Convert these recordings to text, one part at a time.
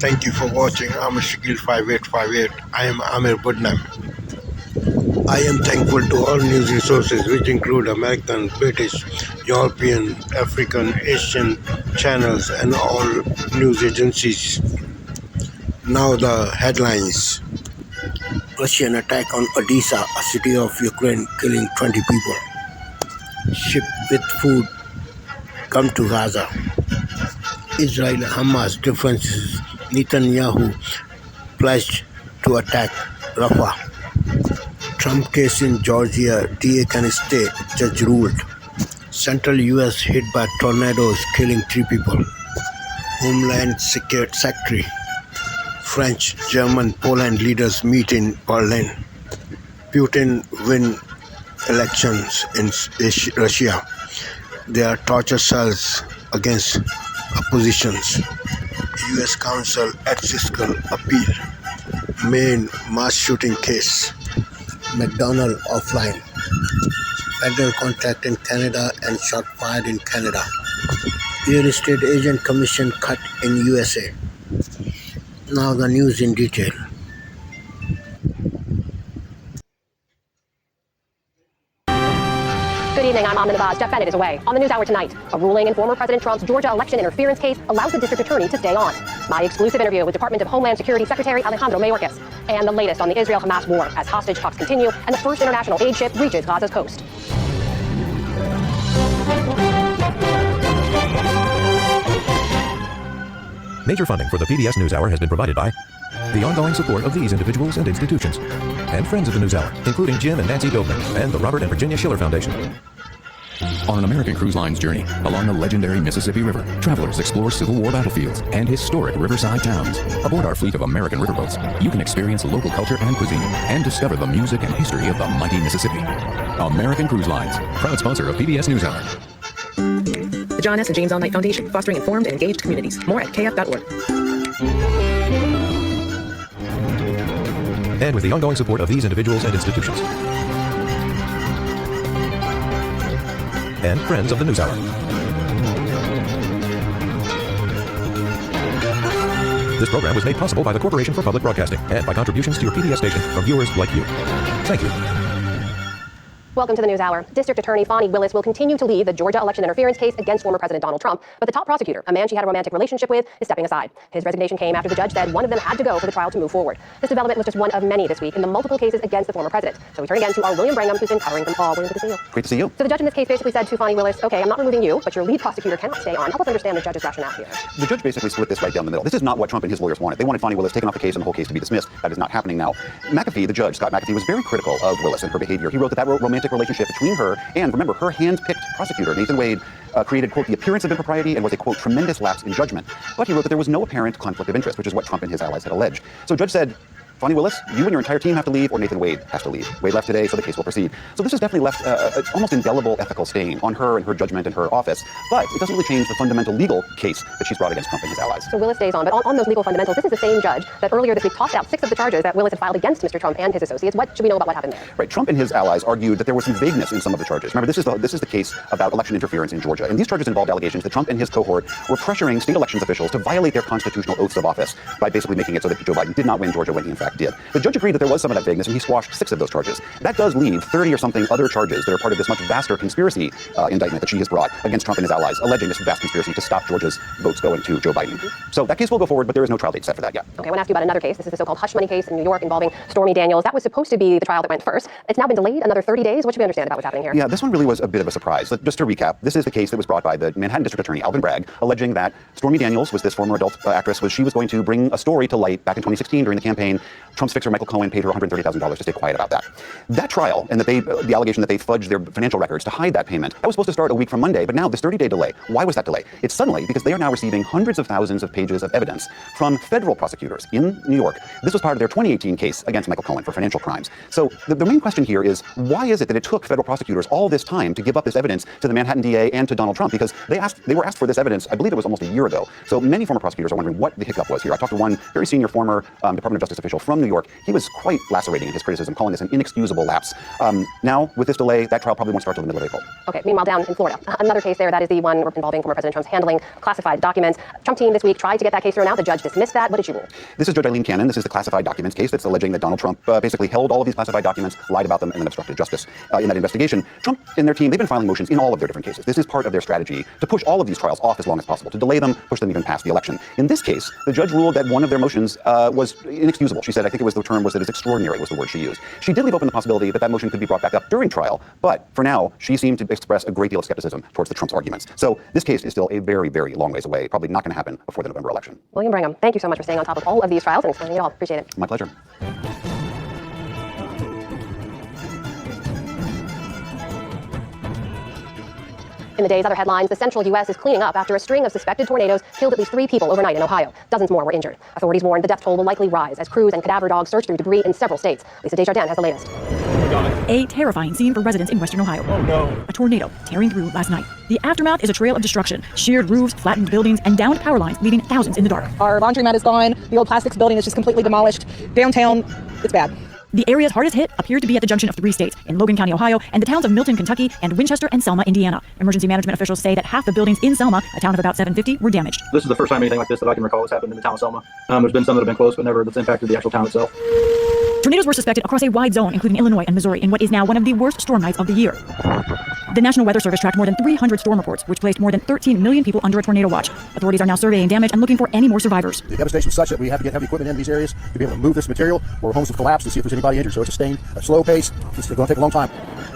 Thank you for watching Amir Shakil 5858. I am Amir Budnam. I am thankful to all news resources which include American, British, European, African, Asian channels and all news agencies. Now the headlines. Russian attack on Odessa, a city of Ukraine, killing 20 people. Ship with food come to Gaza. Israel-Hamas differences. Netanyahu pledged to attack Rafah. Trump case in Georgia, DA can stay, judge ruled. Central U.S. hit by tornadoes, killing 3 people. Homeland Secretary. French, German, Poland leaders meet in Berlin. Putin win elections in Russia. There are torture cells against oppositions. U.S. Council ethical appeal. Main mass shooting case. McDonald offline. Federal contract in Canada and shot fired in Canada. Real estate agent commission cut in USA. Now the news in detail. Good evening, I'm Amna Navaz. Jeff Bennett is away. On the NewsHour tonight, a ruling in former President Trump's Georgia election interference case allows the district attorney to stay on. My exclusive interview with Department of Homeland Security Secretary Alejandro Mayorkas. And the latest on the Israel-Hamas war as hostage talks continue and the first international aid ship reaches Gaza's coast. Major funding for the PBS NewsHour has been provided by the ongoing support of these individuals and institutions, and friends of the NewsHour, including Jim and Nancy Dobman, and the Robert and Virginia Schiller Foundation. On an American Cruise Line's journey along the legendary Mississippi River, travelers explore Civil War battlefields and historic riverside towns. Aboard our fleet of American riverboats, you can experience local culture and cuisine and discover the music and history of the mighty Mississippi. American Cruise Lines, proud sponsor of PBS NewsHour. The John S. and James All Night Foundation, fostering informed and engaged communities. More at kf.org. And with the ongoing support of these individuals and institutions. And friends of the NewsHour. This program was made possible by the Corporation for Public Broadcasting and by contributions to your PBS station from viewers like you. Thank you. Welcome to the NewsHour. District Attorney Fani Willis will continue to lead the Georgia election interference case against former President Donald Trump, but the top prosecutor, a man she had a romantic relationship with, is stepping aside. His resignation came after the judge said one of them had to go for the trial to move forward. This development was just one of many this week in the multiple cases against the former president. So we turn again to our William Brangham, who's been covering them all. William, good to see you. Great to see you. So the judge in this case basically said to Fani Willis, okay, I'm not removing you, but your lead prosecutor cannot stay on. Help us understand the judge's rationale here. The judge basically split this right down the middle. This is not what Trump and his lawyers wanted. They wanted Fani Willis taken off the case and the whole case to be dismissed. That is not happening now. McAfee, the judge, Scott McAfee, was very critical of Willis and her behavior. He wrote that romantic relationship between her and, remember, her hand-picked prosecutor, Nathan Wade, created, quote, the appearance of impropriety and was a, quote, tremendous lapse in judgment. But he wrote that there was no apparent conflict of interest, which is what Trump and his allies had alleged. So the judge said, Fani Willis, you and your entire team have to leave, or Nathan Wade has to leave. Wade left today, so the case will proceed. So this has definitely left an almost indelible ethical stain on her and her judgment and her office. But it doesn't really change the fundamental legal case that she's brought against Trump and his allies. So Willis stays on, but on those legal fundamentals, this is the same judge that earlier this week tossed out 6 of the charges that Willis had filed against Mr. Trump and his associates. What should we know about what happened there? Right, Trump and his allies argued that there was some vagueness in some of the charges. Remember, this is the case about election interference in Georgia, and these charges involved allegations that Trump and his cohort were pressuring state elections officials to violate their constitutional oaths of office by basically making it so that Joe Biden did not win Georgia when he in fact did. The judge agreed that there was some of that vagueness, and he squashed 6 of those charges. That does leave 30 or something other charges that are part of this much vaster conspiracy indictment that she has brought against Trump and his allies, alleging this vast conspiracy to stop Georgia's votes going to Joe Biden. So that case will go forward, but there is no trial date set for that yet. Okay, I want to ask you about another case. This is the so-called hush money case in New York involving Stormy Daniels. That was supposed to be the trial that went first. It's now been delayed another 30 days. What should we understand about what's happening here? Yeah, this one really was a bit of a surprise. Just to recap, this is the case that was brought by the Manhattan District Attorney, Alvin Bragg, alleging that Stormy Daniels was this former adult actress, she was going to bring a story to light back in 2016 during the campaign. Trump's fixer Michael Cohen paid her $130,000 to stay quiet about that. That trial, and that the allegation that they fudged their financial records to hide that payment, that was supposed to start a week from Monday, but now this 30-day delay. Why was that delay? It's suddenly because they are now receiving hundreds of thousands of pages of evidence from federal prosecutors in New York. This was part of their 2018 case against Michael Cohen for financial crimes. So the main question here is, why is it that it took federal prosecutors all this time to give up this evidence to the Manhattan DA and to Donald Trump? Because they were asked for this evidence, I believe it was almost a year ago. So many former prosecutors are wondering what the hiccup was here. I talked to one very senior former Department of Justice official from from New York, he was quite lacerating in his criticism, calling this an inexcusable lapse. Now, with this delay, that trial probably won't start till the middle of April. Okay, meanwhile, down in Florida, another case there, that is the one involving former President Trump's handling classified documents. Trump team this week tried to get that case thrown out. The judge dismissed that. What did she rule? This is Judge Eileen Cannon. This is the classified documents case that's alleging that Donald Trump basically held all of these classified documents, lied about them, and then obstructed justice in that investigation. Trump and their team, they've been filing motions in all of their different cases. This is part of their strategy to push all of these trials off as long as possible, to delay them, push them even past the election. In this case, the judge ruled that one of their motions was inexcusable. She said, I think the term was that it's extraordinary was the word she used. She did leave open the possibility that that motion could be brought back up during trial, but for now, she seemed to express a great deal of skepticism towards the Trump's arguments. So this case is still a very, very long ways away, probably not going to happen before the November election. William Brigham, thank you so much for staying on top of all of these trials and explaining it all. Appreciate it. My pleasure. In the day's other headlines, the central U.S. is cleaning up after a string of suspected tornadoes killed at least 3 people overnight in Ohio. Dozens more were injured. Authorities warned the death toll will likely rise as crews and cadaver dogs search through debris in several states. Lisa Desjardins has the latest. A terrifying scene for residents in western Ohio. Oh no. A tornado tearing through last night. The aftermath is a trail of destruction, sheared roofs, flattened buildings, and downed power lines, leaving thousands in the dark. Our laundromat is gone. The old plastics building is just completely demolished. Downtown, it's bad. The areas hardest hit appear to be at the junction of 3 states, in Logan County, Ohio, and the towns of Milton, Kentucky, and Winchester and Selma, Indiana. Emergency management officials say that half the buildings in Selma, a town of about 750, were damaged. This is the first time anything like this that I can recall has happened in the town of Selma. There's been some that have been close, but never that's impacted the actual town itself. Tornadoes were suspected across a wide zone, including Illinois and Missouri, in what is now one of the worst storm nights of the year. The National Weather Service tracked more than 300 storm reports, which placed more than 13 million people under a tornado watch. Authorities are now surveying damage and looking for any more survivors. The devastation is such that we have to get heavy equipment in these areas to be able to move this material, or homes have collapsed, to see if there's anybody injured. So it's a slow pace. It's going to take a long time.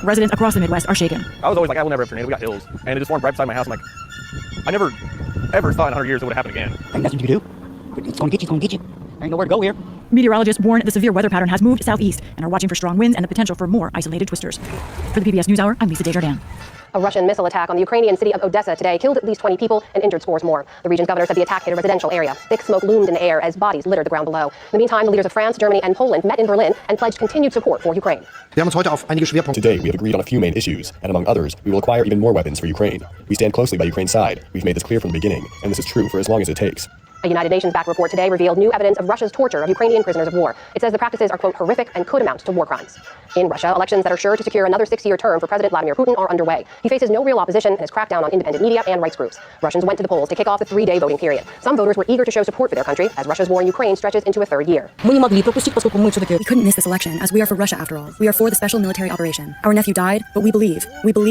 Residents across the Midwest are shaken. I was always like, I will never have a tornado. We got hills. And it just formed right beside my house. I'm like, I never, ever thought in 100 years it would happen again. Ain't nothing you can do. It's going to get you. Ain't nowhere to go here. Meteorologists warn the severe weather pattern has moved southeast and are watching for strong winds and the potential for more isolated twisters. For the PBS NewsHour, I'm Lisa Desjardins. A Russian missile attack on the Ukrainian city of Odessa today killed at least 20 people and injured scores more. The region's governor said the attack hit a residential area. Thick smoke loomed in the air as bodies littered the ground below. In the meantime, the leaders of France, Germany, and Poland met in Berlin and pledged continued support for Ukraine. Today, we have agreed on a few main issues, and among others, we will acquire even more weapons for Ukraine. We stand closely by Ukraine's side. We've made this clear from the beginning, and this is true for as long as it takes. A United Nations-backed report today revealed new evidence of Russia's torture of Ukrainian prisoners of war. It says the practices are, quote, horrific and could amount to war crimes. In Russia, elections that are sure to secure another 6-year term for President Vladimir Putin are underway. He faces no real opposition and has cracked down on independent media and rights groups. Russians went to the polls to kick off the 3-day voting period. Some voters were eager to show support for their country as Russia's war in Ukraine stretches into a 3rd year. We couldn't miss this election, as we are for Russia after all. We are for the special military operation. Our nephew died, but we believe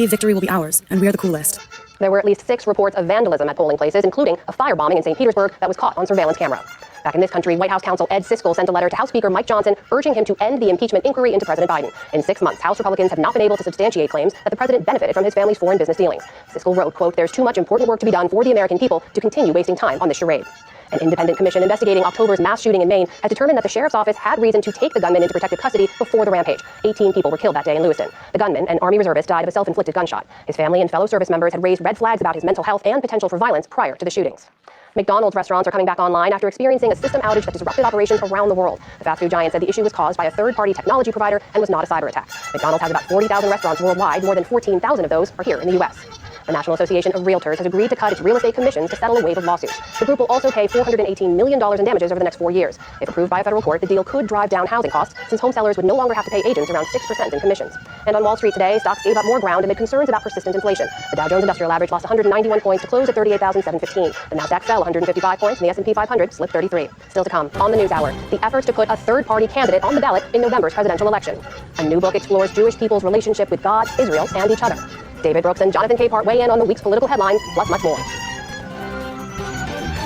victory will be ours, and we are the coolest. There were at least 6 reports of vandalism at polling places, including a firebombing in St. Petersburg that was caught on surveillance camera. Back in this country, White House counsel Ed Siskel sent a letter to House Speaker Mike Johnson urging him to end the impeachment inquiry into President Biden. In 6 months, House Republicans have not been able to substantiate claims that the president benefited from his family's foreign business dealings. Siskel wrote, quote, there's too much important work to be done for the American people to continue wasting time on this charade. An independent commission investigating October's mass shooting in Maine has determined that the sheriff's office had reason to take the gunman into protective custody before the rampage. 18 people were killed that day in Lewiston. The gunman, an Army reservist, died of a self-inflicted gunshot. His family and fellow service members had raised red flags about his mental health and potential for violence prior to the shootings. McDonald's restaurants are coming back online after experiencing a system outage that disrupted operations around the world. The fast food giant said the issue was caused by a third-party technology provider and was not a cyber attack. McDonald's has about 40,000 restaurants worldwide. More than 14,000 of those are here in the U.S. The National Association of Realtors has agreed to cut its real estate commissions to settle a wave of lawsuits. The group will also pay $418 million in damages over the next 4 years. If approved by a federal court, the deal could drive down housing costs, since home sellers would no longer have to pay agents around 6% in commissions. And on Wall Street today, stocks gave up more ground amid concerns about persistent inflation. The Dow Jones Industrial Average lost 191 points to close at 38,715. The Nasdaq fell 155 points, and the S&P 500 slipped 33. Still to come on the NewsHour, the efforts to put a third-party candidate on the ballot in November's presidential election. A new book explores Jewish people's relationship with God, Israel, and each other. David Brooks and Jonathan Capehart weigh in on the week's political headlines, plus much more.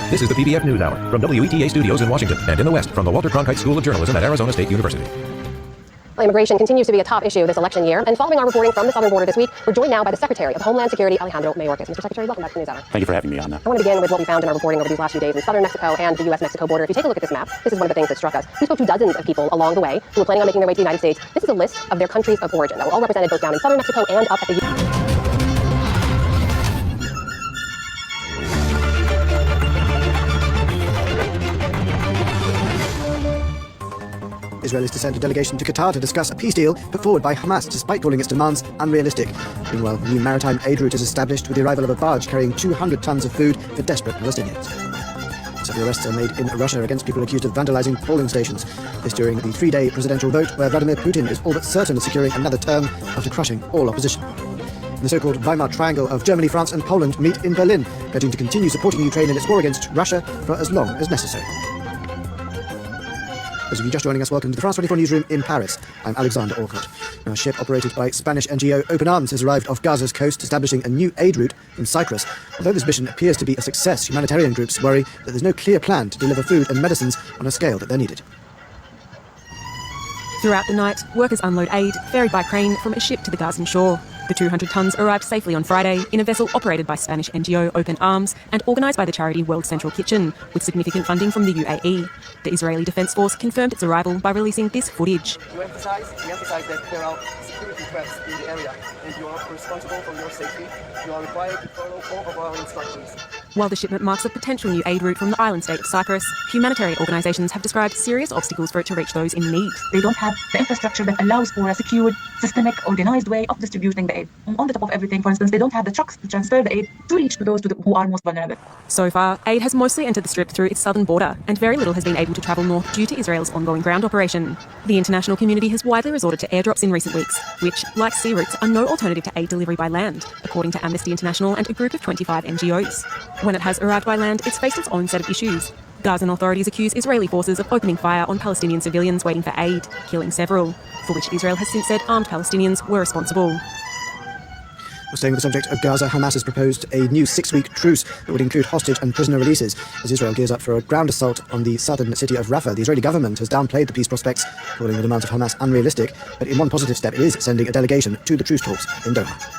This is the PBS NewsHour from WETA Studios in Washington and in the West from the Walter Cronkite School of Journalism at Arizona State University. Well, immigration continues to be a top issue this election year, and following our reporting from the southern border this week, we're joined now by the Secretary of Homeland Security, Alejandro Mayorkas. Mr. Secretary, welcome back to the NewsHour. Thank you for having me on. I want to begin with what we found in our reporting over these last few days in southern Mexico and the U.S.-Mexico border. If you take a look at this map, this is one of the things that struck us. We spoke to dozens of people along the way who were planning on making their way to the United States. This is a list of their countries of origin that were all represented both down in southern Mexico and up at the Israel is to send a delegation to Qatar to discuss a peace deal put forward by Hamas, despite calling its demands unrealistic. Meanwhile, a new maritime aid route is established with the arrival of a barge carrying 200 tons of food for desperate Palestinians. of the arrests are made in Russia against people accused of vandalizing polling stations. This during the 3-day presidential vote where Vladimir Putin is all but certain of securing another term after crushing all opposition. The so-called Weimar Triangle of Germany, France and Poland meet in Berlin, pledging to continue supporting Ukraine in its war against Russia for as long as necessary. Those of you just joining us, welcome to the France 24 newsroom in Paris. I'm Alexander Orcott. A ship operated by Spanish NGO Open Arms has arrived off Gaza's coast, establishing a new aid route from Cyprus. Although this mission appears to be a success, humanitarian groups worry that there's no clear plan to deliver food and medicines on a scale that they're needed. Throughout the night, workers unload aid ferried by crane from a ship to the Gazan shore. The 200 tonnes arrived safely on Friday in a vessel operated by Spanish NGO Open Arms and organised by the charity World Central Kitchen, with significant funding from the UAE. The Israeli Defence Force confirmed its arrival by releasing this footage. We emphasize that there are security threats in the area, and you are responsible for your safety. You are required to follow all of our instructions. While the shipment marks a potential new aid route from the island state of Cyprus, humanitarian organisations have described serious obstacles for it to reach those in need. They don't have the infrastructure that allows for a secured, systemic, organized way of distributing the aid. And on the top of everything, for instance, they don't have the trucks to transfer the aid to reach to those who are most vulnerable. So far, aid has mostly entered the Strip through its southern border, and very little has been able to travel north due to Israel's ongoing ground operation. The international community has widely resorted to airdrops in recent weeks, which, like sea routes, are no alternative to aid delivery by land, according to Amnesty International and a group of 25 NGOs. When it has arrived by land, it's faced its own set of issues. Gazan authorities accuse Israeli forces of opening fire on Palestinian civilians waiting for aid, killing several, for which Israel has since said armed Palestinians were responsible. Well, staying with the subject of Gaza, Hamas has proposed a new 6-week truce that would include hostage and prisoner releases. As Israel gears up for a ground assault on the southern city of Rafah, the Israeli government has downplayed the peace prospects, calling the demands of Hamas unrealistic, but in one positive step it is sending a delegation to the truce talks in Doha.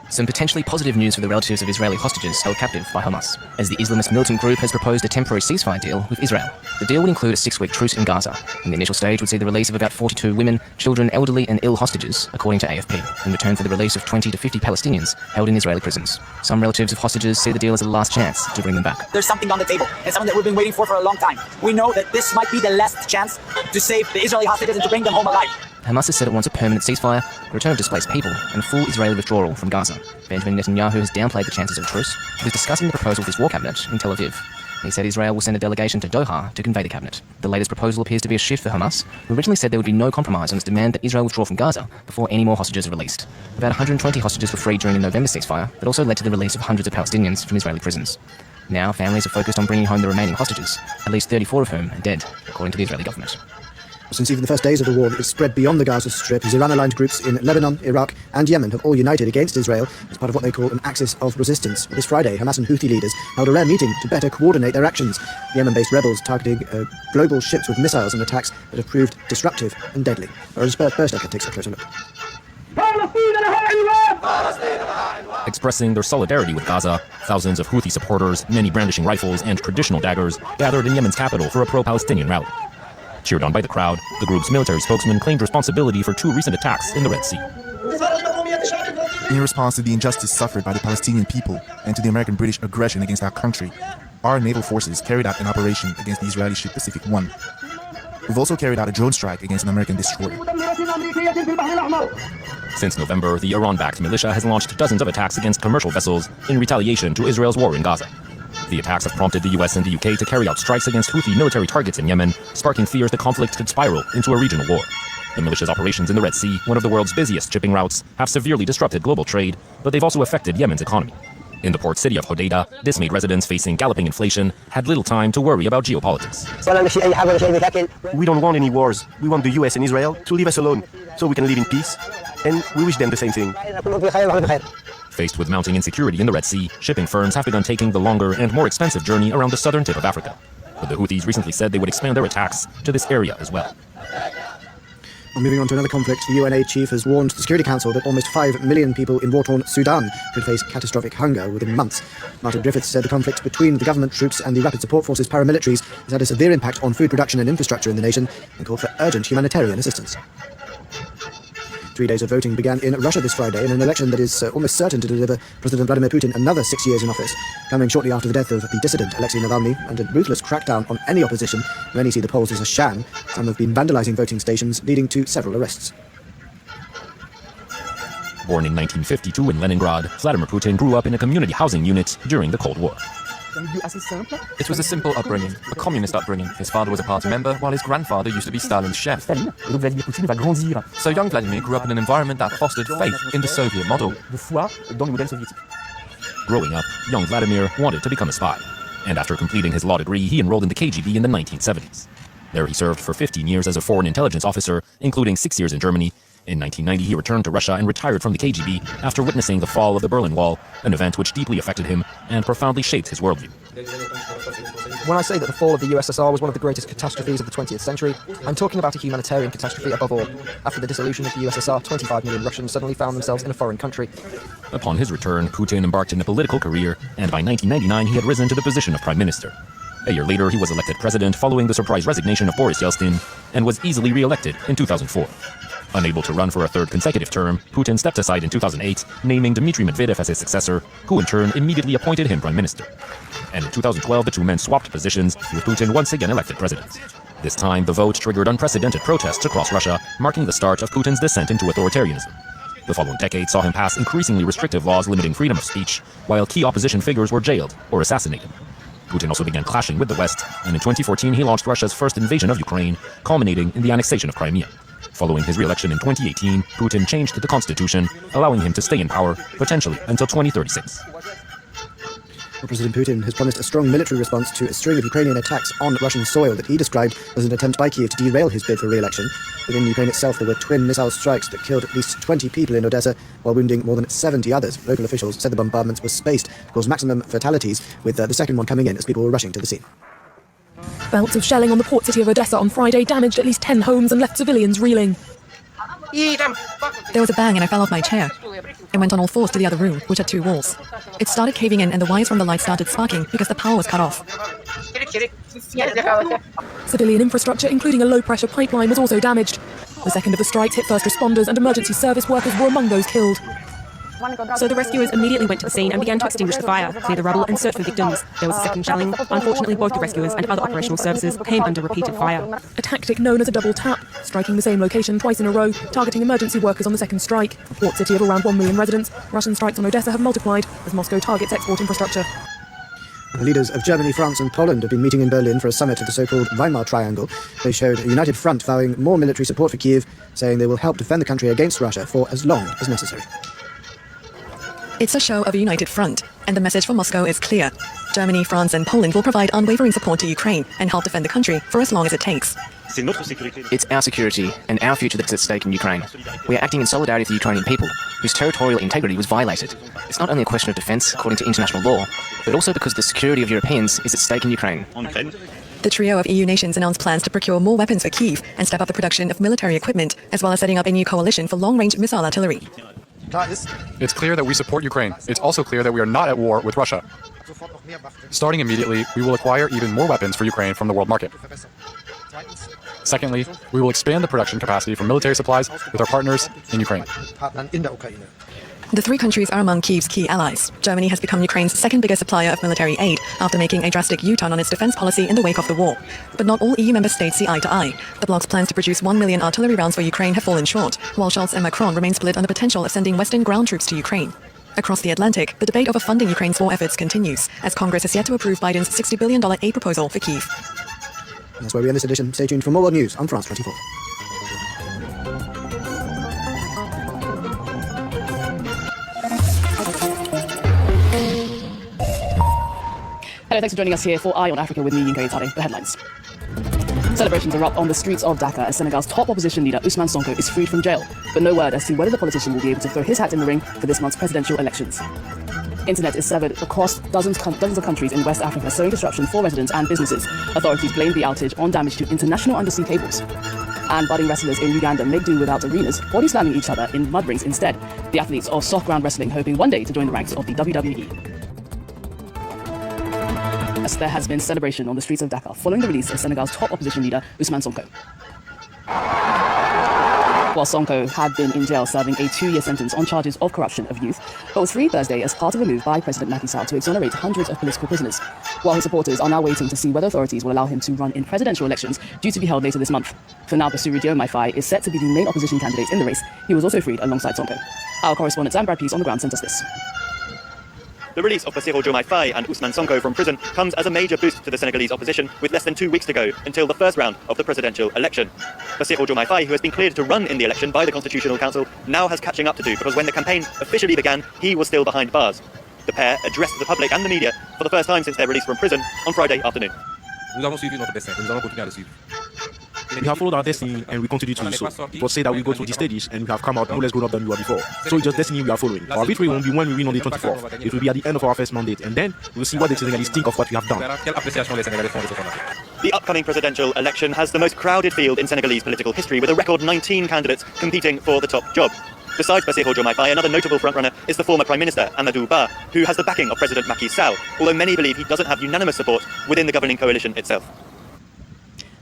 Some potentially positive news for the relatives of Israeli hostages held captive by Hamas, as the Islamist militant group has proposed a temporary ceasefire deal with Israel. The deal would include a 6-week truce in Gaza, and the initial stage would see the release of about 42 women, children, elderly and ill hostages, according to AFP, in return for the release of 20 to 50 Palestinians held in Israeli prisons. Some relatives of hostages see the deal as a last chance to bring them back. There's something on the table, and something that we've been waiting for a long time. We know that this might be the last chance to save the Israeli hostages and to bring them home alive. Hamas has said it wants a permanent ceasefire, the return of displaced people, and a full Israeli withdrawal from Gaza. Benjamin Netanyahu has downplayed the chances of a truce, but is discussing the proposal with his war cabinet in Tel Aviv. He said Israel will send a delegation to Doha to convey the cabinet. The latest proposal appears to be a shift for Hamas, who originally said there would be no compromise on its demand that Israel withdraw from Gaza before any more hostages are released. About 120 hostages were freed during the November ceasefire, that also led to the release of hundreds of Palestinians from Israeli prisons. Now, families are focused on bringing home the remaining hostages, at least 34 of whom are dead, according to the Israeli government. Since even the first days of the war that has spread beyond the Gaza Strip, his Iran-aligned groups in Lebanon, Iraq and Yemen have all united against Israel as part of what they call an axis of resistance. This Friday, Hamas and Houthi leaders held a rare meeting to better coordinate their actions. The Yemen-based rebels targeting global ships with missiles and attacks that have proved disruptive and deadly. Orange Burstacker takes a closer look. Expressing their solidarity with Gaza, thousands of Houthi supporters, many brandishing rifles and traditional daggers, gathered in Yemen's capital for a pro-Palestinian rally. Cheered on by the crowd, the group's military spokesman claimed responsibility for 2 recent attacks in the Red Sea. In response to the injustice suffered by the Palestinian people and to the American-British aggression against our country, our naval forces carried out an operation against the Israeli ship Pacific 1. We've also carried out a drone strike against an American destroyer. Since November, the Iran-backed militia has launched dozens of attacks against commercial vessels in retaliation to Israel's war in Gaza. The attacks have prompted the US and the UK to carry out strikes against Houthi military targets in Yemen, sparking fears the conflict could spiral into a regional war. The militia's operations in the Red Sea, one of the world's busiest shipping routes, have severely disrupted global trade, but they've also affected Yemen's economy. In the port city of Hodeidah, dismayed residents facing galloping inflation had little time to worry about geopolitics. We don't want any wars. We want the US and Israel to leave us alone, so we can live in peace, and we wish them the same thing. Faced with mounting insecurity in the Red Sea, shipping firms have begun taking the longer and more expensive journey around the southern tip of Africa. But the Houthis recently said they would expand their attacks to this area as well. Well, moving on to another conflict, the UN aid chief has warned the Security Council that almost 5 million people in war-torn Sudan could face catastrophic hunger within months. Martin Griffiths said the conflict between the government troops and the Rapid Support Forces paramilitaries has had a severe impact on food production and infrastructure in the nation and called for urgent humanitarian assistance. 3 days of voting began in Russia this Friday in an election that is almost certain to deliver President Vladimir Putin another 6 years in office. Coming shortly after the death of the dissident Alexei Navalny and a ruthless crackdown on any opposition, many see the polls as a sham. Some have been vandalizing voting stations, leading to several arrests. Born in 1952 in Leningrad, Vladimir Putin grew up in a community housing unit during the Cold War. It was a simple upbringing, a communist upbringing. His father was a party member, while his grandfather used to be Stalin's chef. So young Vladimir grew up in an environment that fostered faith in the Soviet model. Growing up, young Vladimir wanted to become a spy. And after completing his law degree, he enrolled in the KGB in the 1970s. There he served for 15 years as a foreign intelligence officer, including 6 years in Germany. In 1990, he returned to Russia and retired from the KGB after witnessing the fall of the Berlin Wall, an event which deeply affected him and profoundly shaped his worldview. When I say that the fall of the USSR was one of the greatest catastrophes of the 20th century, I'm talking about a humanitarian catastrophe above all. After the dissolution of the USSR, 25 million Russians suddenly found themselves in a foreign country. Upon his return, Putin embarked in a political career, and by 1999 he had risen to the position of prime minister. A year later, he was elected president following the surprise resignation of Boris Yeltsin, and was easily re-elected in 2004. Unable to run for a third consecutive term, Putin stepped aside in 2008, naming Dmitry Medvedev as his successor, who in turn immediately appointed him prime minister. And in 2012, the two men swapped positions, with Putin once again elected president. This time, the vote triggered unprecedented protests across Russia, marking the start of Putin's descent into authoritarianism. The following decade saw him pass increasingly restrictive laws limiting freedom of speech, while key opposition figures were jailed or assassinated. Putin also began clashing with the West, and in 2014 he launched Russia's first invasion of Ukraine, culminating in the annexation of Crimea. Following his re-election in 2018, Putin changed the constitution, allowing him to stay in power, potentially until 2036. Well, President Putin has promised a strong military response to a string of Ukrainian attacks on Russian soil that he described as an attempt by Kyiv to derail his bid for re-election. Within Ukraine itself, there were twin missile strikes that killed at least 20 people in Odessa, while wounding more than 70 others. Local officials said the bombardments were spaced to cause maximum fatalities, with the second one coming in as people were rushing to the scene. Belts of shelling on the port city of Odessa on Friday damaged at least 10 homes and left civilians reeling. There was a bang and I fell off my chair. I went on all fours to the other room, which had 2 walls. It started caving in and the wires from the light started sparking because the power was cut off. Civilian infrastructure, including a low-pressure pipeline, was also damaged. The second of the strikes hit first responders, and emergency service workers were among those killed. So the rescuers immediately went to the scene and began to extinguish the fire, clear the rubble and search for victims. There was a second shelling. Unfortunately, both the rescuers and other operational services came under repeated fire. A tactic known as a double tap, striking the same location twice in a row, targeting emergency workers on the second strike. A port city of around 1 million residents, Russian strikes on Odessa have multiplied as Moscow targets export infrastructure. The leaders of Germany, France and Poland have been meeting in Berlin for a summit of the so-called Weimar Triangle. They showed a united front vowing more military support for Kyiv, saying they will help defend the country against Russia for as long as necessary. It's a show of a united front, and the message from Moscow is clear. Germany, France and Poland will provide unwavering support to Ukraine and help defend the country for as long as it takes. It's our security and our future that's at stake in Ukraine. We are acting in solidarity with the Ukrainian people, whose territorial integrity was violated. It's not only a question of defense, according to international law, but also because the security of Europeans is at stake in Ukraine. The trio of EU nations announced plans to procure more weapons for Kyiv and step up the production of military equipment, as well as setting up a new coalition for long-range missile artillery. It's clear that we support Ukraine. It's also clear that we are not at war with Russia. Starting immediately, we will acquire even more weapons for Ukraine from the world market. Secondly, we will expand the production capacity for military supplies with our partners in Ukraine. The 3 countries are among Kyiv's key allies. Germany has become Ukraine's second biggest supplier of military aid after making a drastic U-turn on its defense policy in the wake of the war. But not all EU member states see eye to eye. The bloc's plans to produce 1 million artillery rounds for Ukraine have fallen short, while Scholz and Macron remain split on the potential of sending Western ground troops to Ukraine. Across the Atlantic, the debate over funding Ukraine's war efforts continues, as Congress has yet to approve Biden's $60 billion aid proposal for Kyiv. That's where we end this edition. Stay tuned for more world news on France 24. Hello, thanks for joining us here for Eye on Africa with me, Yinka Itare. The headlines. Celebrations erupt on the streets of Dakar as Senegal's top opposition leader Ousmane Sonko is freed from jail, but no word as to whether the politician will be able to throw his hat in the ring for this month's presidential elections. Internet is severed across dozens of countries in West Africa, sowing disruption for residents and businesses. Authorities blame the outage on damage to international undersea cables. And budding wrestlers in Uganda make do without arenas, body slamming each other in mud rings instead. The athletes of soft ground wrestling hoping one day to join the ranks of the WWE. There has been celebration on the streets of Dakar following the release of Senegal's top opposition leader, Ousmane Sonko. While Sonko had been in jail serving a 2-year sentence on charges of corruption of youth, but was freed Thursday as part of a move by President Macky Sall to exonerate hundreds of political prisoners, while his supporters are now waiting to see whether authorities will allow him to run in presidential elections due to be held later this month. For now, Bassirou Diomaye Faye is set to be the main opposition candidate in the race. He was also freed alongside Sonko. Our correspondent Sam Bradpiece on the ground sent us this. The release of Bassirou Diomaye Faye and Ousmane Sonko from prison comes as a major boost to the Senegalese opposition, with less than 2 weeks to go until the first round of the presidential election. Bassirou Diomaye Faye, who has been cleared to run in the election by the Constitutional Council, now has catching up to do, because when the campaign officially began, he was still behind bars. The pair addressed the public and the media for the first time since their release from prison on Friday afternoon. Nous avons suivi notre destin et nous allons continuer à le suivre. We have followed our destiny and we continue to do so. People say that we go through these stages and we have come out no less grown up than we were before. So it's just destiny we are following. Our victory won't be when we win on the 24th. It will be at the end of our first mandate, and then we'll see what the Senegalese think of what we have done. The upcoming presidential election has the most crowded field in Senegalese political history, with a record 19 candidates competing for the top job. Besides Bassirou Diomaye Faye, another notable frontrunner is the former Prime Minister, Amadou Ba, who has the backing of President Macky Sall, although many believe he doesn't have unanimous support within the governing coalition itself.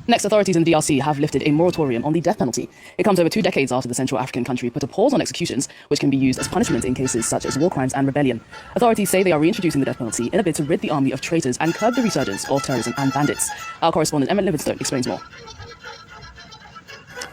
Next, authorities in the DRC have lifted a moratorium on the death penalty. It comes over 2 decades after the Central African country put a pause on executions, which can be used as punishment in cases such as war crimes and rebellion. Authorities say they are reintroducing the death penalty in a bid to rid the army of traitors and curb the resurgence of terrorism and bandits. Our correspondent Emmett Livingstone explains more.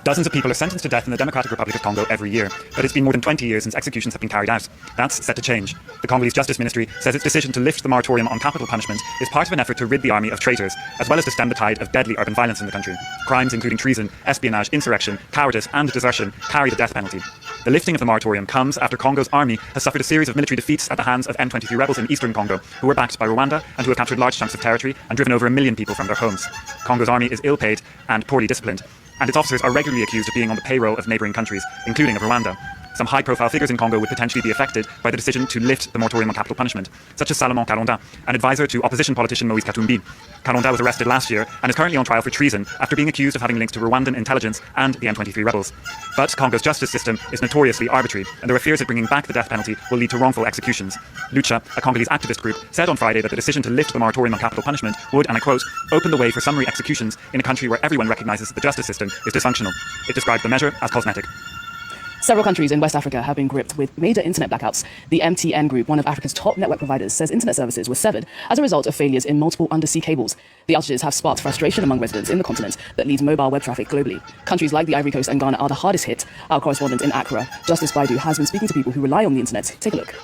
Dozens of people are sentenced to death in the Democratic Republic of Congo every year, but it's been more than 20 years since executions have been carried out. That's set to change. The Congolese Justice Ministry says its decision to lift the moratorium on capital punishment is part of an effort to rid the army of traitors, as well as to stem the tide of deadly urban violence in the country. Crimes including treason, espionage, insurrection, cowardice and desertion carry the death penalty. The lifting of the moratorium comes after Congo's army has suffered a series of military defeats at the hands of M23 rebels in eastern Congo, who were backed by Rwanda and who have captured large chunks of territory and driven over 1 million people from their homes. Congo's army is ill-paid and poorly disciplined, and its officers are regularly accused of being on the payroll of neighbouring countries, including of Rwanda. Some high-profile figures in Congo would potentially be affected by the decision to lift the moratorium on capital punishment, such as Salomon Kalonda, an advisor to opposition politician Moïse Katumbi. Kalonda was arrested last year and is currently on trial for treason after being accused of having links to Rwandan intelligence and the M23 rebels. But Congo's justice system is notoriously arbitrary, and there are fears that bringing back the death penalty will lead to wrongful executions. Lucha, a Congolese activist group, said on Friday that the decision to lift the moratorium on capital punishment would, and I quote, open the way for summary executions in a country where everyone recognises the justice system is dysfunctional. It described the measure as cosmetic. Several countries in West Africa have been gripped with major internet blackouts. The MTN Group, one of Africa's top network providers, says internet services were severed as a result of failures in multiple undersea cables. The outages have sparked frustration among residents in the continent that leads mobile web traffic globally. Countries like the Ivory Coast and Ghana are the hardest hit. Our correspondent in Accra, Justice Baidu, has been speaking to people who rely on the internet. Take a look.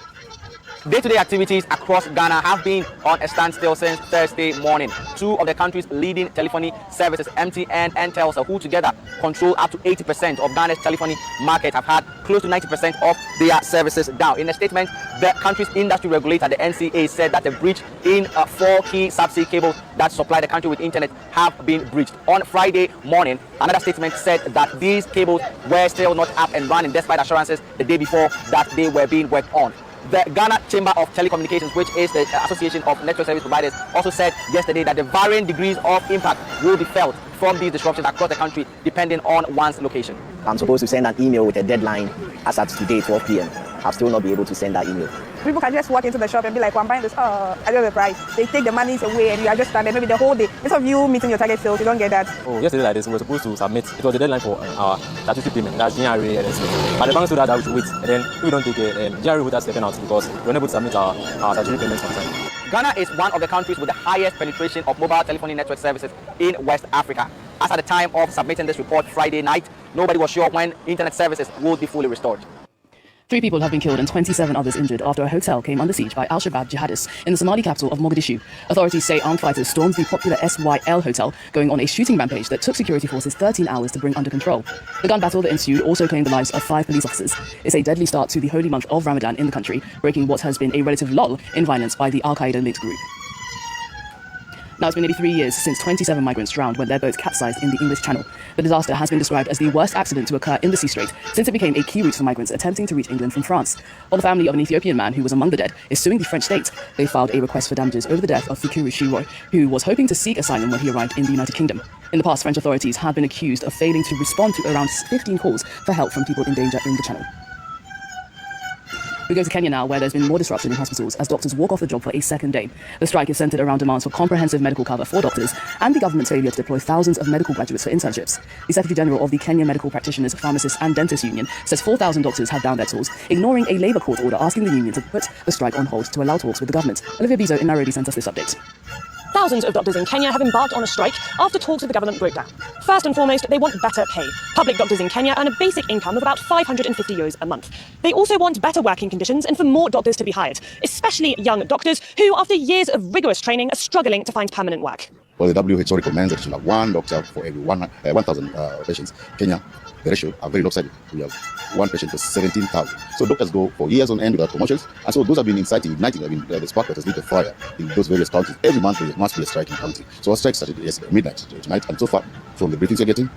Day-to-day activities across Ghana have been on a standstill since Thursday morning. Two of the country's leading telephony services, MTN and Telsa, who together control up to 80% of Ghana's telephony market, have had close to 90% of their services down. In a statement, the country's industry regulator, the NCA, said that the breach in 4 key subsea cables that supply the country with internet have been breached. On Friday morning, another statement said that these cables were still not up and running despite assurances the day before that they were being worked on. The Ghana Chamber of Telecommunications, which is the Association of Network Service Providers, also said yesterday that the varying degrees of impact will be felt from these disruptions across the country depending on one's location. I'm supposed to send an email with a deadline as at today, 12 p.m. I'll still not be able to send that email. People can just walk into the shop and be like, well, I'm buying this, I don't know the price. They take the monies away and you are just standing maybe the whole day. Instead of you meeting your target sales, you don't get that. Oh, yesterday like this, we were supposed to submit. It was the deadline for our statutory payment, that's GRA and SC. But the bank told us that we should wait. And then if we don't take it, GRA would have stepping out because we're unable to submit our statutory payments on time. Ghana is one of the countries with the highest penetration of mobile telephony network services in West Africa. As at the time of submitting this report Friday night, nobody was sure when internet services would be fully restored. 3 people have been killed and 27 others injured after a hotel came under siege by Al-Shabaab jihadists in the Somali capital of Mogadishu. Authorities say armed fighters stormed the popular SYL hotel, going on a shooting rampage that took security forces 13 hours to bring under control. The gun battle that ensued also claimed the lives of 5 police officers. It's a deadly start to the holy month of Ramadan in the country, breaking what has been a relative lull in violence by the Al-Qaeda-linked group. Now, it's been nearly 3 years since 27 migrants drowned when their boat capsized in the English Channel. The disaster has been described as the worst accident to occur in the Sea Strait since it became a key route for migrants attempting to reach England from France. While the family of an Ethiopian man who was among the dead is suing the French state, they filed a request for damages over the death of Fikuru Shiro, who was hoping to seek asylum when he arrived in the United Kingdom. In the past, French authorities have been accused of failing to respond to around 15 calls for help from people in danger in the Channel. We go to Kenya now, where there's been more disruption in hospitals as doctors walk off the job for a second day. The strike is centered around demands for comprehensive medical cover for doctors and the government's failure to deploy thousands of medical graduates for internships. The Secretary General of the Kenya Medical Practitioners, Pharmacists and Dentists Union says 4,000 doctors have down their tools, ignoring a Labour court order asking the union to put the strike on hold to allow talks with the government. Olivia Bizo in Nairobi sent us this update. Thousands of doctors in Kenya have embarked on a strike after talks with the government broke down. First and foremost, they want better pay. Public doctors in Kenya earn a basic income of about 550 euros a month. They also want better working conditions and for more doctors to be hired, especially young doctors who, after years of rigorous training, are struggling to find permanent work. Well, the WHO recommends that you should have one doctor for every 1,000 patients. Kenya, the ratio are very lopsided. We have one patient for 17,000. So doctors go for years on end without promotions. And so those have been igniting the spark that has lit the fire in those various counties. Every month there must be a strike in county. So our strike started yesterday, midnight tonight. And so far, from the briefings we're getting,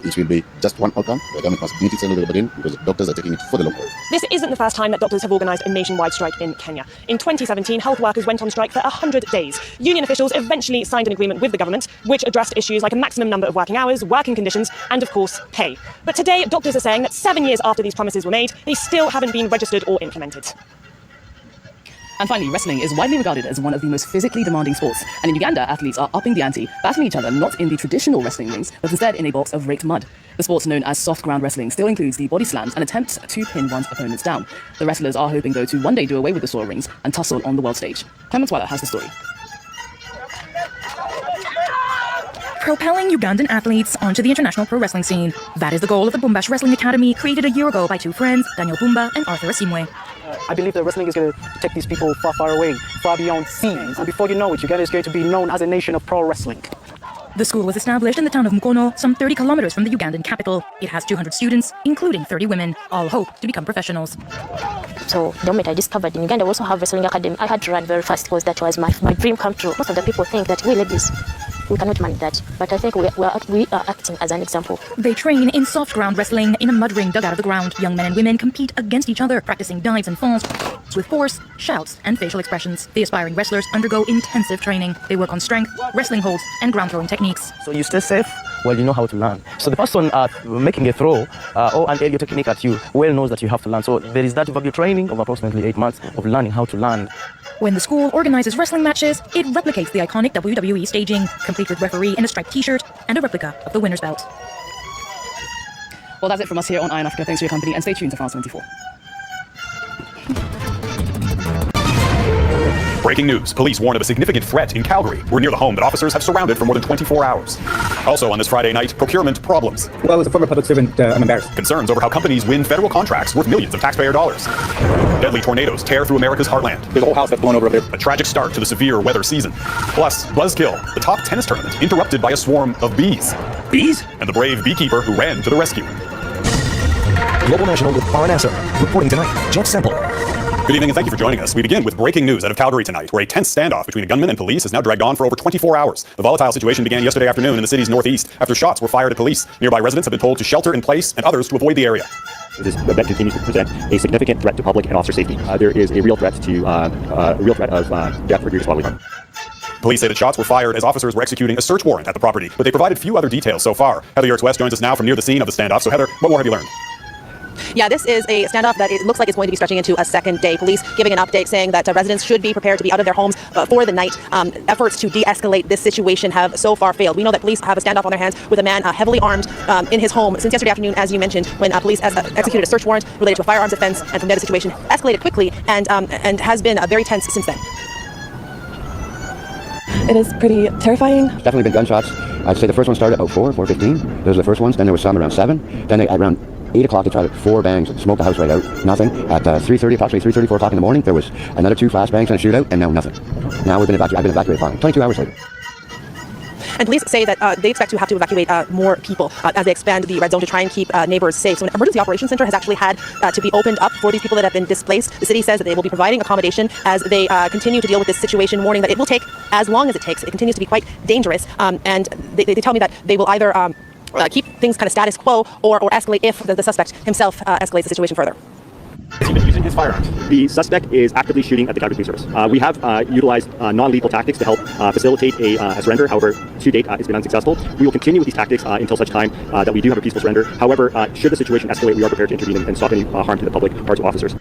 it will be just one outcome. The government must meet its end of the burden because doctors are taking it for the long haul. This isn't the first time that doctors have organised a nationwide strike in Kenya. In 2017, health workers went on strike for 100 days. Union officials eventually signed an agreement with the government, which addressed issues like a maximum number of working hours, working conditions, and of course, pay. But today, doctors are saying that 7 years after these promises were made, they still haven't been registered or implemented. And finally, wrestling is widely regarded as one of the most physically demanding sports. And in Uganda, athletes are upping the ante, battling each other not in the traditional wrestling rings, but instead in a box of raked mud. The sport known as soft ground wrestling still includes the body slams and attempts to pin one's opponents down. The wrestlers are hoping, though, to one day do away with the soil rings and tussle on the world stage. Clement Waller has the story. Propelling Ugandan athletes onto the international pro wrestling scene. That is the goal of the Bumbash Wrestling Academy, created a year ago by two friends, Daniel Bumba and Arthur Asimwe. I believe that wrestling is going to take these people far, far away, far beyond seas. And before you know it, Uganda is going to be known as a nation of pro wrestling. The school was established in the town of Mukono, some 30 kilometers from the Ugandan capital. It has 200 students, including 30 women, all hope to become professionals. So the moment I discovered in Uganda we also have wrestling academy, I had to run very fast because that was my dream come true. Most of the people think that we ladies, we cannot manage that. But I think we are acting as an example. They train in soft ground wrestling in a mud ring dug out of the ground. Young men and women compete against each other, practicing dives and falls with force, shouts, and facial expressions. The aspiring wrestlers undergo intensive training. They work on strength, wrestling holds, and ground throwing techniques. So you stay safe while you know how to land. So the person making a throw or an aerial technique at you well knows that you have to land. So there is that value training of approximately 8 months of learning how to land. When the school organizes wrestling matches, it replicates the iconic WWE staging, complete with referee in a striped t-shirt and a replica of the winner's belt. Well, that's it from us here on Iron Africa. Thanks for your company and stay tuned to France 24. Breaking news. Police warn of a significant threat in Calgary. We're near the home that officers have surrounded for more than 24 hours. Also on this Friday night, procurement problems. Well, as a former public servant, I'm embarrassed. Concerns over how companies win federal contracts worth millions of taxpayer dollars. Deadly tornadoes tear through America's heartland. There's a whole house that's blown over a bit. A tragic start to the severe weather season. Plus, Buzzkill, the top tennis tournament, interrupted by a swarm of bees. Bees? And the brave beekeeper who ran to the rescue. Global National with Foreign Answer. Reporting tonight, Jeff Semple. Good evening and thank you for joining us. We begin with breaking news out of Calgary tonight, where a tense standoff between a gunman and police has now dragged on for over 24 hours. The volatile situation began yesterday afternoon in the city's northeast after shots were fired at police. Nearby residents have been told to shelter in place and others to avoid the area. This event continues to present a significant threat to public and officer safety. There is a real threat of death or serious bodily harm. Police say that shots were fired as officers were executing a search warrant at the property, but they provided few other details so far. Heather Yertz-West joins us now from near the scene of the standoff. So Heather, what more have you learned? Yeah, this is a standoff that it looks like it's going to be stretching into a second day. Police giving an update saying that residents should be prepared to be out of their homes for the night. Efforts to de-escalate this situation have so far failed. We know that police have a standoff on their hands with a man heavily armed in his home since yesterday afternoon, as you mentioned, when police executed a search warrant related to a firearms offense, and from there the situation escalated quickly and has been very tense since then. It is pretty terrifying. Definitely been gunshots. I'd say the first one started at about 4:15. Those are the first ones. Then there was some around 7. Then at around 8 o'clock, they tried 4 bangs, smoked the house right out, nothing. At 3:30, approximately 3:30, 4 o'clock in the morning, there was another 2 flash bangs and a shootout, and now nothing. Now I've been evacuated fine. 22 hours later. And police say that they expect to have to evacuate more people as they expand the red zone to try and keep neighbors safe. So an emergency operations center has actually had to be opened up for these people that have been displaced. The city says that they will be providing accommodation as they continue to deal with this situation, warning that it will take as long as it takes. It continues to be quite dangerous. And they tell me that they will either keep things kind of status quo or escalate if the suspect himself escalates the situation further. Has he been using his firearms? The suspect is actively shooting at the Calgary Police Service. We have utilized non-lethal tactics to help facilitate a surrender. However, to date, it's been unsuccessful. We will continue with these tactics until such time that we do have a peaceful surrender. However, should the situation escalate, we are prepared to intervene and stop any harm to the public or to officers.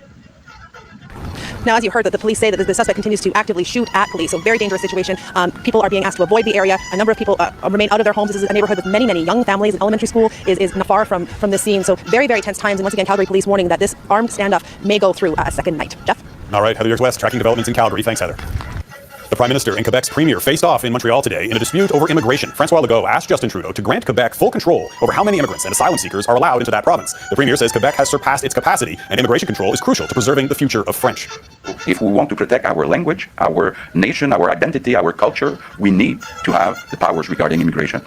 Now, as you heard, that the police say that the suspect continues to actively shoot at police, so very dangerous situation. People are being asked to avoid the area. A number of people remain out of their homes. This is a neighborhood with many, many young families. An elementary school is not far from the scene. So very, very tense times. And once again, Calgary police warning that this armed standoff may go through a second night. Jeff? All right, Heather Yertz-West, tracking developments in Calgary. Thanks, Heather. The Prime Minister and Quebec's Premier faced off in Montreal today in a dispute over immigration. François Legault asked Justin Trudeau to grant Quebec full control over how many immigrants and asylum seekers are allowed into that province. The Premier says Quebec has surpassed its capacity, and immigration control is crucial to preserving the future of French. If we want to protect our language, our nation, our identity, our culture, we need to have the powers regarding immigration.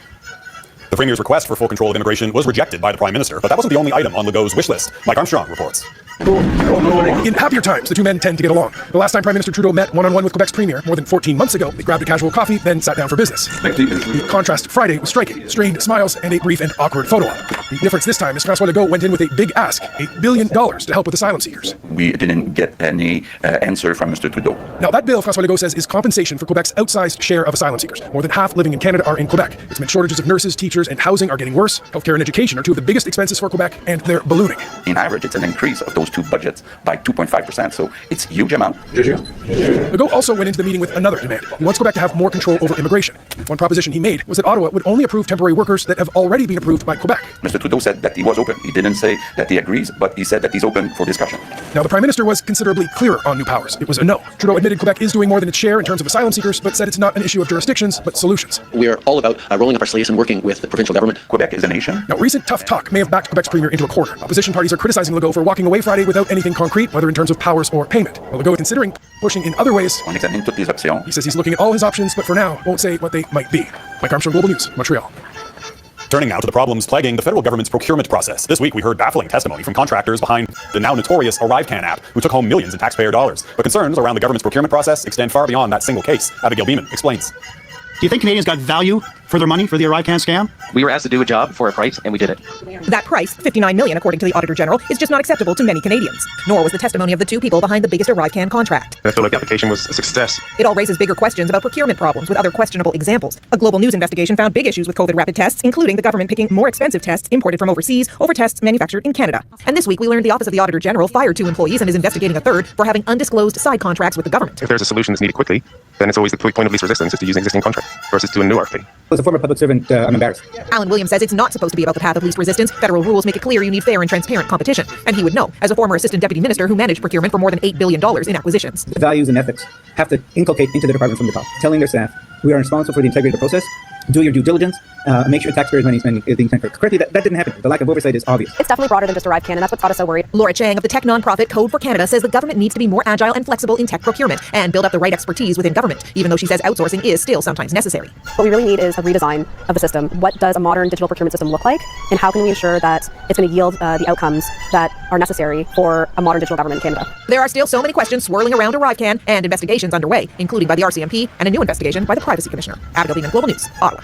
The Premier's request for full control of immigration was rejected by the Prime Minister, but that wasn't the only item on Legault's wish list. Mike Armstrong reports. In happier times, the two men tend to get along. The last time Prime Minister Trudeau met one-on-one with Quebec's Premier more than 14 months ago, they grabbed a casual coffee, then sat down for business. The contrast Friday was striking. Strained smiles and a brief and awkward photo op. The difference this time is François Legault went in with a big ask, $8 billion to help with asylum seekers. We didn't get any answer from Mr. Trudeau. Now that bill, François Legault says, is compensation for Quebec's outsized share of asylum seekers. More than half living in Canada are in Quebec. It's meant shortages of nurses, teachers, and housing are getting worse. Healthcare and education are two of the biggest expenses for Quebec, and they're ballooning. In average, it's an increase of those two budgets by 2.5%, so it's a huge amount. Legault also went into the meeting with another demand. He wants Quebec to have more control over immigration. One proposition he made was that Ottawa would only approve temporary workers that have already been approved by Quebec. Mr. Trudeau said that he was open. He didn't say that he agrees, but he said that he's open for discussion. Now, the Prime Minister was considerably clearer on new powers. It was a no. Trudeau admitted Quebec is doing more than its share in terms of asylum seekers, but said it's not an issue of jurisdictions, but solutions. We're all about rolling up our sleeves and working with the provincial government. Quebec is a nation. Now, recent tough talk may have backed Quebec's Premier into a corner. Opposition parties are criticizing Legault for walking away Friday without anything concrete, whether in terms of powers or payment. Well, Legault is considering pushing in other ways. On examine toutes les options. He says he's looking at all his options, but for now, won't say what they might be. Mike Armstrong, Global News, Montreal. Turning now to the problems plaguing the federal government's procurement process. This week, we heard baffling testimony from contractors behind the now notorious ArriveCan app, who took home millions in taxpayer dollars. But concerns around the government's procurement process extend far beyond that single case. Abigail Beeman explains. Do you think Canadians got value for their money for the ArriveCan scam? We were asked to do a job for a price, and we did it. That price, $59 million, according to the Auditor General, is just not acceptable to many Canadians. Nor was the testimony of the two people behind the biggest ArriveCan contract. I feel like the application was a success. It all raises bigger questions about procurement problems with other questionable examples. A Global News investigation found big issues with COVID rapid tests, including the government picking more expensive tests imported from overseas over tests manufactured in Canada. And this week, we learned the Office of the Auditor General fired 2 employees and is investigating a third for having undisclosed side contracts with the government. If there's a solution that's needed quickly, then it's always the point of least resistance is to use an existing contract versus doing a new RFP. As a former public servant, I'm embarrassed. Alan Williams says it's not supposed to be about the path of least resistance. Federal rules make it clear you need fair and transparent competition. And he would know, as a former assistant deputy minister who managed procurement for more than $8 billion in acquisitions. The values and ethics have to inculcate into the department from the top, telling their staff, we are responsible for the integrity of the process. Do your due diligence. Make sure taxpayers' money is being spent correctly. That didn't happen. The lack of oversight is obvious. It's definitely broader than just ArriveCan, and that's what's got us so worried. Laura Chang of the tech nonprofit Code for Canada says the government needs to be more agile and flexible in tech procurement and build up the right expertise within government, even though she says outsourcing is still sometimes necessary. What we really need is a redesign of the system. What does a modern digital procurement system look like, and how can we ensure that it's going to yield the outcomes that are necessary for a modern digital government in Canada? There are still so many questions swirling around ArriveCan and investigations underway, including by the RCMP and a new investigation by the Privacy Commissioner. Abigail Beeman, Global News, Ottawa.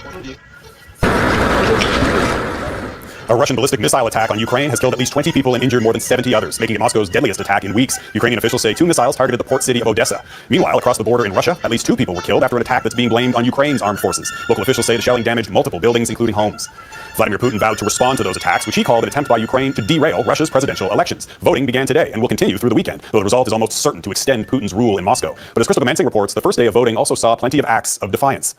A Russian ballistic missile attack on Ukraine has killed at least 20 people and injured more than 70 others, making it Moscow's deadliest attack in weeks. Ukrainian officials say 2 missiles targeted the port city of Odessa. Meanwhile, across the border in Russia, at least 2 people were killed after an attack that's being blamed on Ukraine's armed forces. Local officials say the shelling damaged multiple buildings, including homes. Vladimir Putin vowed to respond to those attacks, which he called an attempt by Ukraine to derail Russia's presidential elections. Voting began today and will continue through the weekend, though the result is almost certain to extend Putin's rule in Moscow. But as Crystal Domansing reports, the first day of voting also saw plenty of acts of defiance.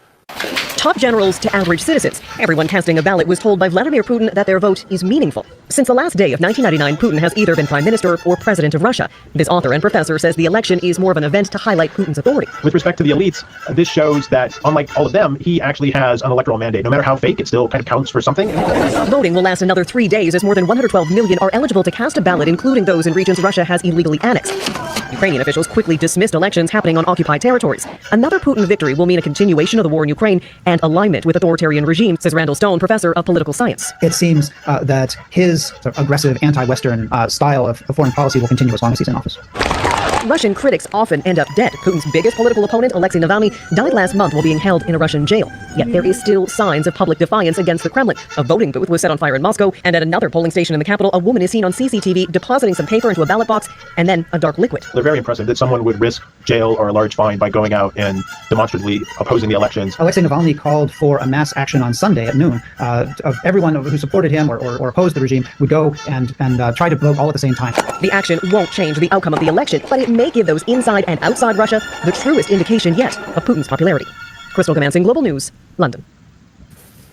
Top generals to average citizens. Everyone casting a ballot was told by Vladimir Putin that their vote is meaningful. Since the last day of 1999, Putin has either been prime minister or president of Russia. This author and professor says the election is more of an event to highlight Putin's authority. With respect to the elites, this shows that, unlike all of them, he actually has an electoral mandate. No matter how fake, it still kind of counts for something. Voting will last another 3 days as more than 112 million are eligible to cast a ballot, including those in regions Russia has illegally annexed. Ukrainian officials quickly dismissed elections happening on occupied territories. Another Putin victory will mean a continuation of the war in Ukraine and alignment with authoritarian regimes, says Randall Stone, professor of political science. It seems that his sort of aggressive anti-Western style of foreign policy will continue as long as he's in office. Russian critics often end up dead. Putin's biggest political opponent, Alexei Navalny, died last month while being held in a Russian jail. Yet there is still signs of public defiance against the Kremlin. A voting booth was set on fire in Moscow, and at another polling station in the capital, a woman is seen on CCTV depositing some paper into a ballot box and then a dark liquid. They're very impressive that someone would risk jail or a large fine by going out and demonstratively opposing the elections. Alexei Navalny called for a mass action on Sunday at noon. Of everyone who supported him or opposed the regime would go and try to vote all at the same time. The action won't change the outcome of the election, but it may give those inside and outside Russia the truest indication yet of Putin's popularity. Crystal Domansing, Global News, London.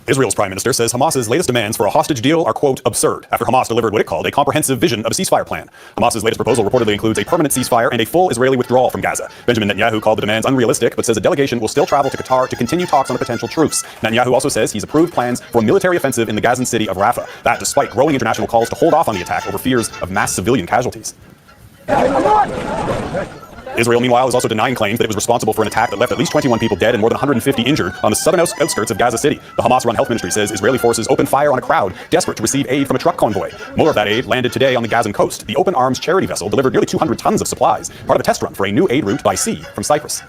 Israel's prime minister says Hamas's latest demands for a hostage deal are, quote, absurd, after Hamas delivered what it called a comprehensive vision of a ceasefire plan. Hamas's latest proposal reportedly includes a permanent ceasefire and a full Israeli withdrawal from Gaza. Benjamin Netanyahu called the demands unrealistic, but says a delegation will still travel to Qatar to continue talks on a potential truce. Netanyahu also says he's approved plans for a military offensive in the Gazan city of Rafah. That despite growing international calls to hold off on the attack over fears of mass civilian casualties. Israel, meanwhile, is also denying claims that it was responsible for an attack that left at least 21 people dead and more than 150 injured on the southern outskirts of Gaza City. The Hamas-run health ministry says Israeli forces opened fire on a crowd desperate to receive aid from a truck convoy. More of that aid landed today on the Gazan coast. The Open Arms charity vessel delivered nearly 200 tons of supplies, part of a test run for a new aid route by sea from Cyprus.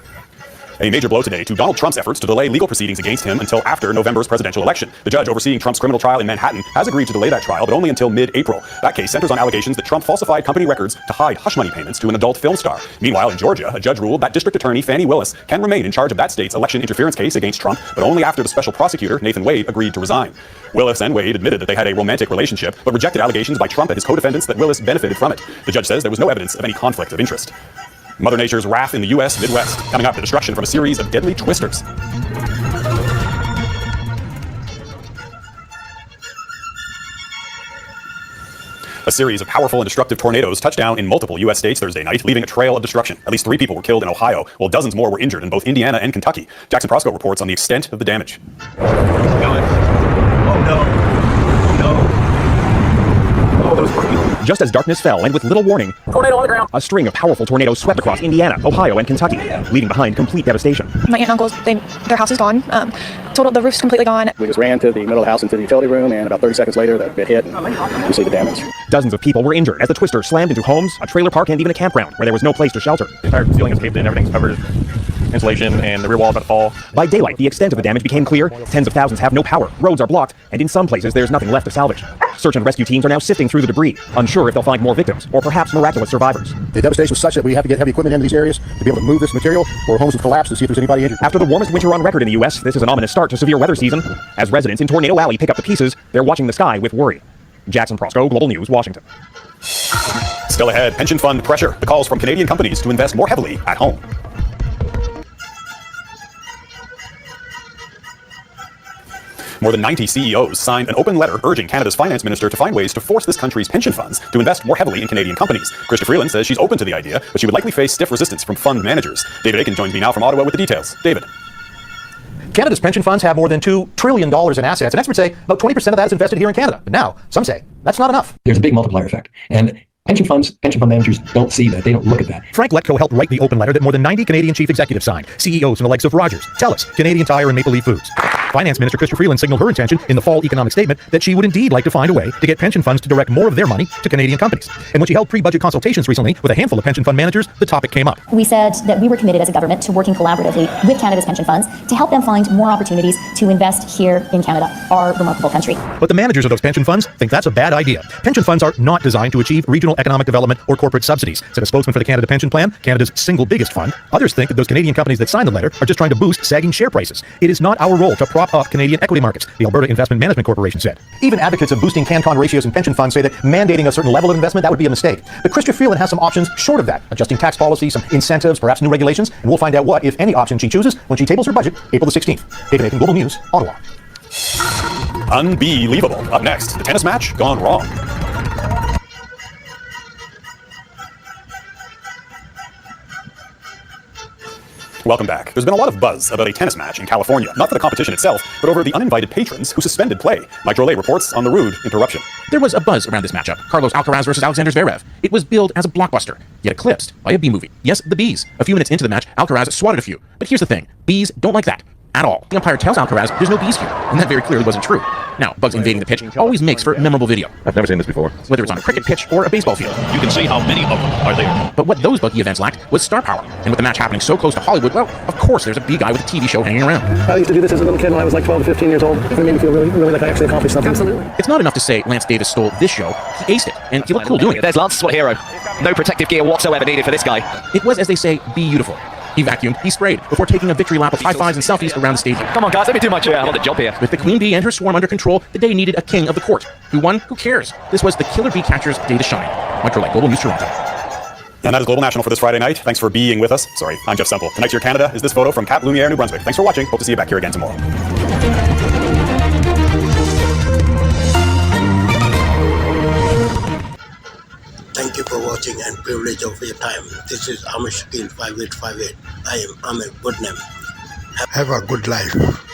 A major blow today to Donald Trump's efforts to delay legal proceedings against him until after November's presidential election. The judge overseeing Trump's criminal trial in Manhattan has agreed to delay that trial, but only until mid-April. That case centers on allegations that Trump falsified company records to hide hush money payments to an adult film star. Meanwhile, in Georgia, a judge ruled that District Attorney Fani Willis can remain in charge of that state's election interference case against Trump, but only after the special prosecutor, Nathan Wade, agreed to resign. Willis and Wade admitted that they had a romantic relationship, but rejected allegations by Trump and his co-defendants that Willis benefited from it. The judge says there was no evidence of any conflict of interest. Mother Nature's wrath in the U.S. Midwest. Coming up, the destruction from a series of deadly twisters. A series of powerful and destructive tornadoes touched down in multiple U.S. states Thursday night, leaving a trail of destruction. At least 3 people were killed in Ohio, while dozens more were injured in both Indiana and Kentucky. Jackson Prosco reports on the extent of the damage. Just as darkness fell, and with little warning, tornado on the ground, a string of powerful tornadoes swept across Indiana, Ohio, and Kentucky, leaving behind complete devastation. My aunt and uncles, their house is gone. The roof's completely gone. We just ran to the middle of the house into the utility room, and about 30 seconds later, that bit hit, and you see the damage. Dozens of people were injured as the twister slammed into homes, a trailer park, and even a campground where there was no place to shelter. The entire ceiling is caved in, everything's covered. Insulation and the rear wall is about to fall. By daylight, the extent of the damage became clear. Tens of thousands have no power, roads are blocked, and in some places there's nothing left to salvage. Search and rescue teams are now sifting through the debris, unsure if they'll find more victims, or perhaps miraculous survivors. The devastation was such that we have to get heavy equipment into these areas to be able to move this material, or homes would collapse to see if there's anybody injured. After the warmest winter on record in the U.S., this is an ominous start to severe weather season. As residents in Tornado Alley pick up the pieces, they're watching the sky with worry. Jackson Prosco, Global News, Washington. Still ahead, pension fund pressure. The calls from Canadian companies to invest more heavily at home. More than 90 CEOs signed an open letter urging Canada's finance minister to find ways to force this country's pension funds to invest more heavily in Canadian companies. Krista Freeland says she's open to the idea, but she would likely face stiff resistance from fund managers. David Aiken joins me now from Ottawa with the details. David. Canada's pension funds have more than $2 trillion in assets, and experts say about 20% of that is invested here in Canada. But now, some say that's not enough. There's a big multiplier effect, and pension fund managers don't see that. They don't look at that. Frank Letko helped write the open letter that more than 90 Canadian chief executives signed. CEOs from the likes of Rogers, TELUS, Canadian Tire, and Maple Leaf Foods. Finance Minister Krista Freeland signaled her intention in the fall economic statement that she would indeed like to find a way to get pension funds to direct more of their money to Canadian companies. And when she held pre-budget consultations recently with a handful of pension fund managers, the topic came up. We said that we were committed as a government to working collaboratively with Canada's pension funds to help them find more opportunities to invest here in Canada, our remarkable country. But the managers of those pension funds think that's a bad idea. Pension funds are not designed to achieve regional economic development or corporate subsidies, said a spokesman for the Canada Pension Plan, Canada's single biggest fund. Others think that those Canadian companies that signed the letter are just trying to boost sagging share prices. It is not our role to prop up Canadian equity markets, the Alberta Investment Management Corporation said. Even advocates of boosting CanCon ratios in pension funds say that mandating a certain level of investment, that would be a mistake. But Krista Freeland has some options short of that, adjusting tax policy, some incentives, perhaps new regulations, and we'll find out what, if any, option she chooses when she tables her budget April the 16th. David Aiken, Global News, Ottawa. Unbelievable. Up next, the tennis match gone wrong. Welcome back. There's been a lot of buzz about a tennis match in California, not for the competition itself, but over the uninvited patrons who suspended play. Mike Drolet reports on the rude interruption. There was a buzz around this matchup, Carlos Alcaraz versus Alexander Zverev. It was billed as a blockbuster, yet eclipsed by a B-movie. Yes, the bees. A few minutes into the match, Alcaraz swatted a few. But here's the thing, bees don't like that. At all. The umpire tells Alcaraz there's no bees here, and that very clearly wasn't true. Now, bugs invading the pitch always makes for memorable video. I've never seen this before. Whether it's on a cricket pitch or a baseball field. You can see how many of them are there. But what those buggy events lacked was star power. And with the match happening so close to Hollywood, well, of course there's a bee guy with a TV show hanging around. I used to do this as a little kid when I was like 12 to 15 years old. It made me feel really like I actually accomplished something. Absolutely. It's not enough to say Lance Davis stole this show. He aced it, and he looked cool doing it. There's Lance, what hero. No protective gear whatsoever needed for this guy. It was, as they say, beautiful. He vacuumed, he sprayed, before taking a victory lap of high fives and selfies around the stadium. Come on, guys, let me do my job. I'm on the job here. With the queen bee and her swarm under control, the day needed a king of the court. Who won? Who cares? This was the killer bee catcher's day to shine. Mike Drolet, Global News, Toronto. And that is Global National for this Friday night. Thanks for being with us. Sorry, I'm Jeff Semple. Tonight's Your Canada is this photo from Cap Lumiere, New Brunswick. Thanks for watching. Hope to see you back here again tomorrow. Thank you for watching and privilege of your time. This is Amish Skill 5858. I am Ahmed Budnem. Have a good life.